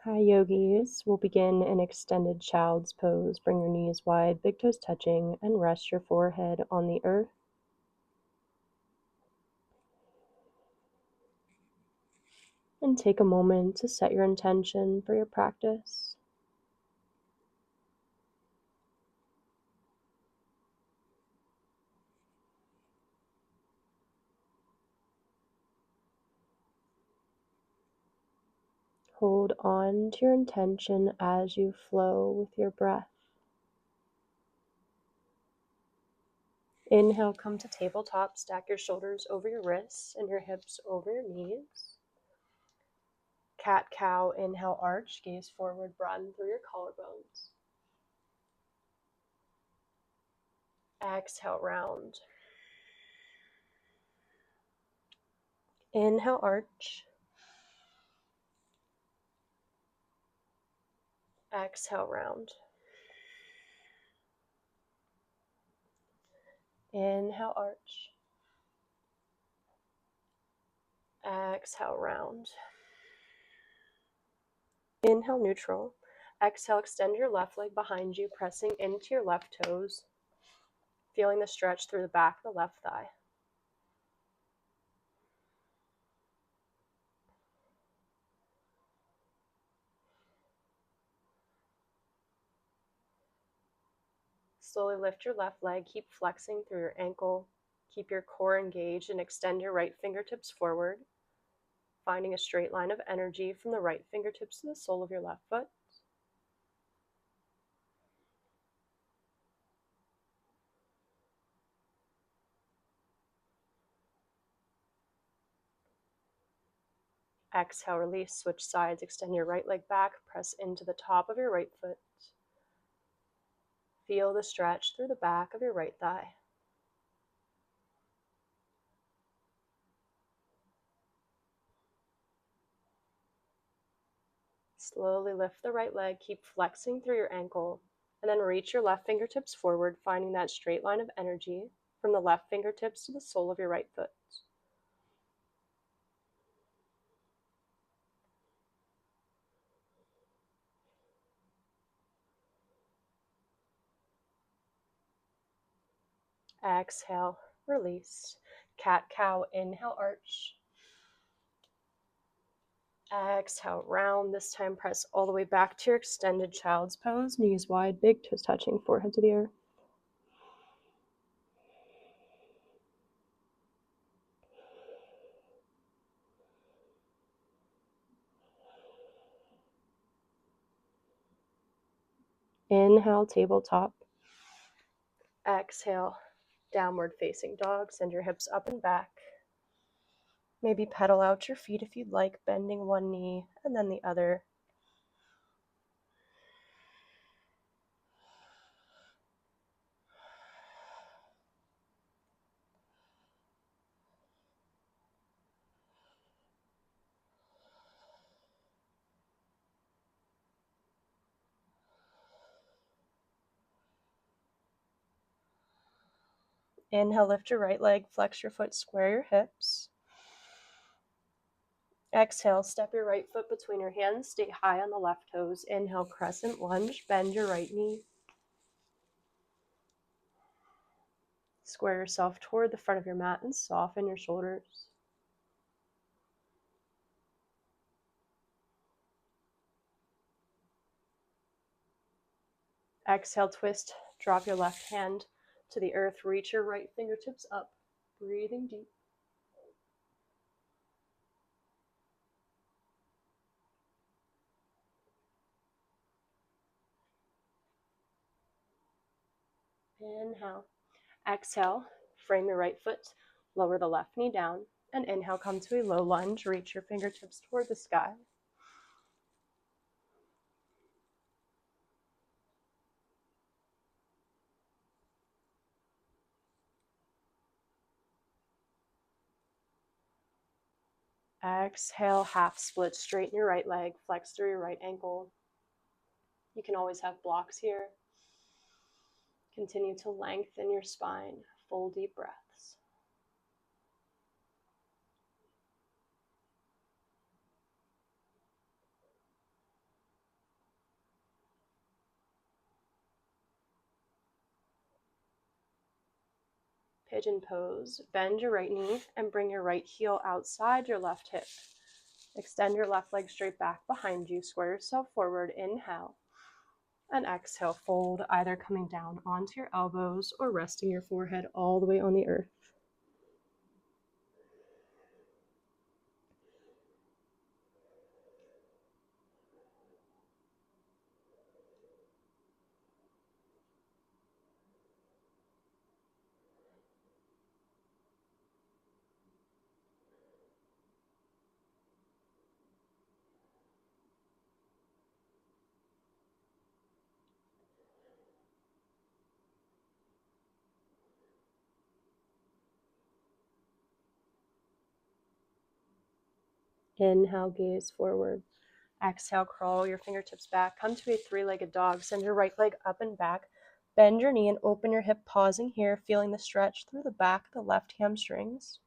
Hi yogis, we'll begin in extended child's pose. Bring your knees wide, big toes touching, and rest your forehead on the earth. And take a moment to set your intention for your practice. Hold on to your intention as you flow with your breath. Inhale, come to tabletop. Stack your shoulders over your wrists and your hips over your knees. Cat-cow, inhale, arch, gaze forward, broaden through your collarbones. Exhale, round. Inhale, arch. Exhale, round. Inhale, arch. Exhale, round. Inhale, neutral. Exhale, extend your left leg behind you, pressing into your left toes, feeling the stretch through the back of the left thigh. Slowly lift your left leg, keep flexing through your ankle, keep your core engaged, and extend your right fingertips forward, finding a straight line of energy from the right fingertips to the sole of your left foot. Exhale, release, switch sides, extend your right leg back, press into the top of your right foot. Feel the stretch through the back of your right thigh. Slowly lift the right leg, keep flexing through your ankle, and then reach your left fingertips forward, finding that straight line of energy from the left fingertips to the sole of your right foot. Exhale, release. Cat-cow, inhale, arch. Exhale, round. This time press all the way back to your extended child's pose. Knees wide, big toes touching, forehead to the earth. Inhale, tabletop. Exhale, downward facing dog. Send your hips up and back. Maybe pedal out your feet if you'd like, bending one knee and then the other. Inhale, lift your right leg, flex your foot, square your hips. Exhale, step your right foot between your hands, stay high on the left toes. Inhale, crescent lunge, bend your right knee. Square yourself toward the front of your mat and soften your shoulders. Exhale, twist, drop your left hand to the earth, reach your right fingertips up, breathing deep. Inhale. Exhale, frame your right foot, lower the left knee down, and inhale, come to a low lunge, reach your fingertips toward the sky. Exhale, half split, straighten your right leg, flex through your right ankle. You can always have blocks here. Continue to lengthen your spine, full deep breaths. Pigeon pose. Bend your right knee and bring your right heel outside your left hip. Extend your left leg straight back behind you. Square yourself forward. Inhale. And exhale, fold, either coming down onto your elbows or resting your forehead all the way on the earth. Inhale, gaze forward. Exhale, crawl your fingertips back. Come to a three-legged dog. Send your right leg up and back. Bend your knee and open your hip, pausing here, feeling the stretch through the back of the left hamstrings.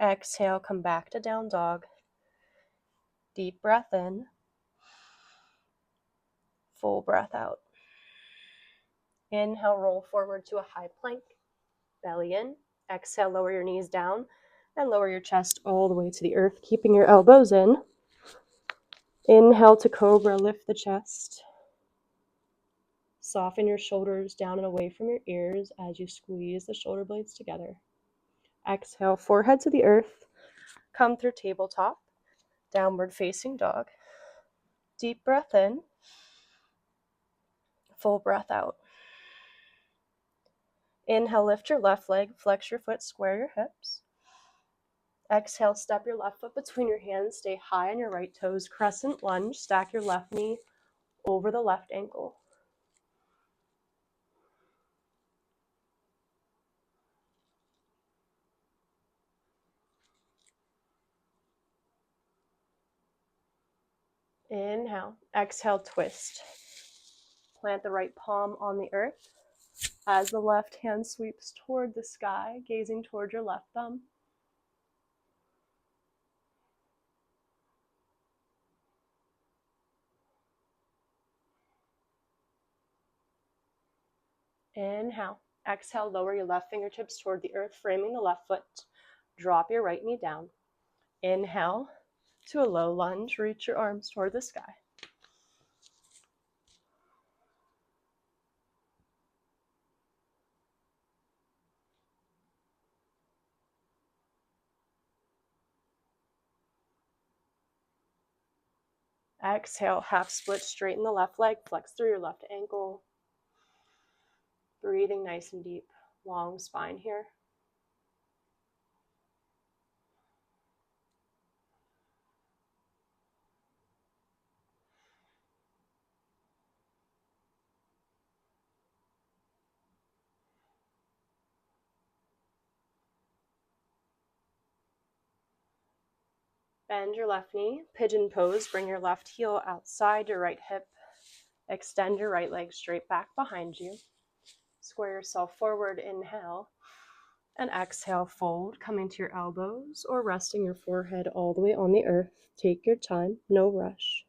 Exhale, come back to down dog. Deep breath in. Full breath out. Inhale, roll forward to a high plank. Belly in. Exhale, lower your knees down and lower your chest all the way to the earth, keeping your elbows in. Inhale to cobra, lift the chest. Soften your shoulders down and away from your ears as you squeeze the shoulder blades together. Exhale, forehead to the earth. Come through tabletop, downward facing dog. Deep breath in. Full breath out. Inhale, lift your left leg, flex your foot, square your hips. Exhale, step your left foot between your hands, stay high on your right toes, crescent lunge, stack your left knee over the left ankle. Inhale, exhale, twist. Plant the right palm on the earth as the left hand sweeps toward the sky, gazing toward your left thumb. Inhale. Exhale, lower your left fingertips toward the earth, framing the left foot. Drop your right knee down. Inhale to a low lunge. Reach your arms toward the sky. Exhale, half split, straighten the left leg, flex through your left ankle. Breathing nice and deep, long spine here. Bend your left knee, pigeon pose, bring your left heel outside your right hip. Extend your right leg straight back behind you. Square yourself forward, inhale. And exhale, fold, coming to your elbows or resting your forehead all the way on the earth. Take your time, no rush.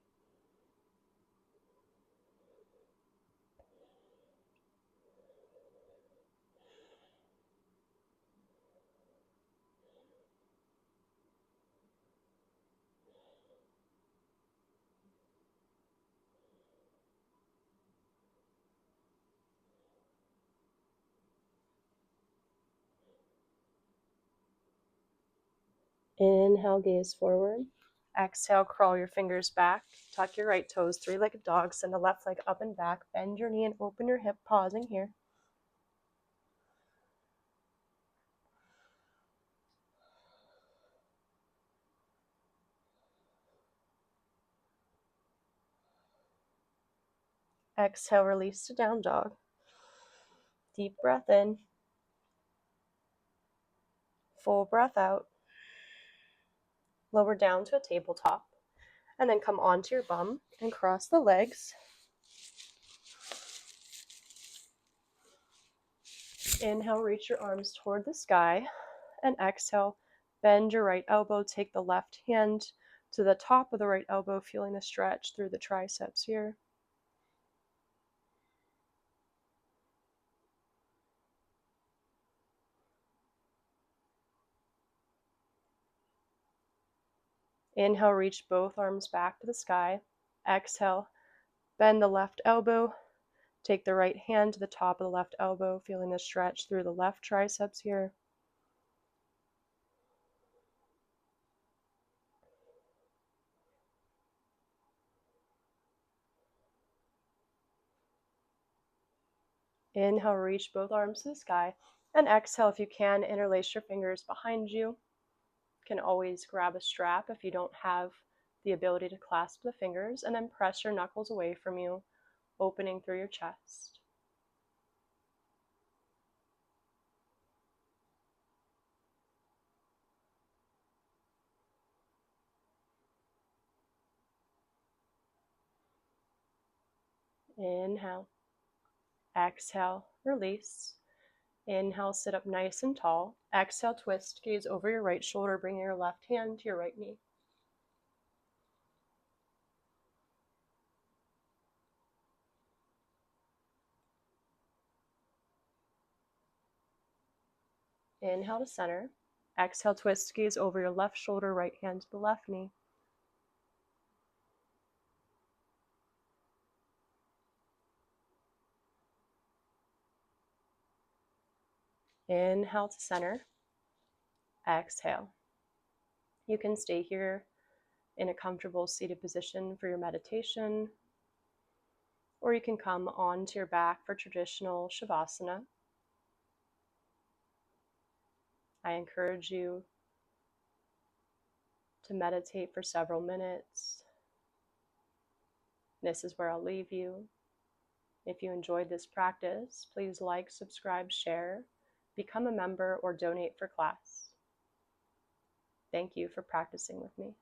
Inhale, gaze forward. Exhale, crawl your fingers back. Tuck your right toes, three-legged dog. Send the left leg up and back. Bend your knee and open your hip, pausing here. Exhale, release to down dog. Deep breath in. Full breath out. Lower down to a tabletop. And then come onto your bum and cross the legs. Inhale, reach your arms toward the sky. And exhale, Bend your right elbow, take the left hand to the top of the right elbow, feeling the stretch through the triceps here. Inhale, reach both arms back to the sky. Exhale, bend the left elbow, take the right hand to the top of the left elbow, feeling the stretch through the left triceps here. Inhale, reach both arms to the sky. And exhale, if you can, interlace your fingers behind you. You can always grab a strap if you don't have the ability to clasp the fingers, and then press your knuckles away from you, opening through your chest. Inhale. Exhale, release. Inhale, sit up nice and tall. Exhale, twist, gaze over your right shoulder, bringing your left hand to your right knee. Inhale to center. Exhale, twist, gaze over your left shoulder, right hand to the left knee. Inhale to center. Exhale. You can stay here in a comfortable seated position for your meditation, or you can come onto your back for traditional Shavasana. I encourage you to meditate for several minutes. This is where I'll leave you. If you enjoyed this practice, please like, subscribe, share, become a member, or donate for class. Thank you for practicing with me.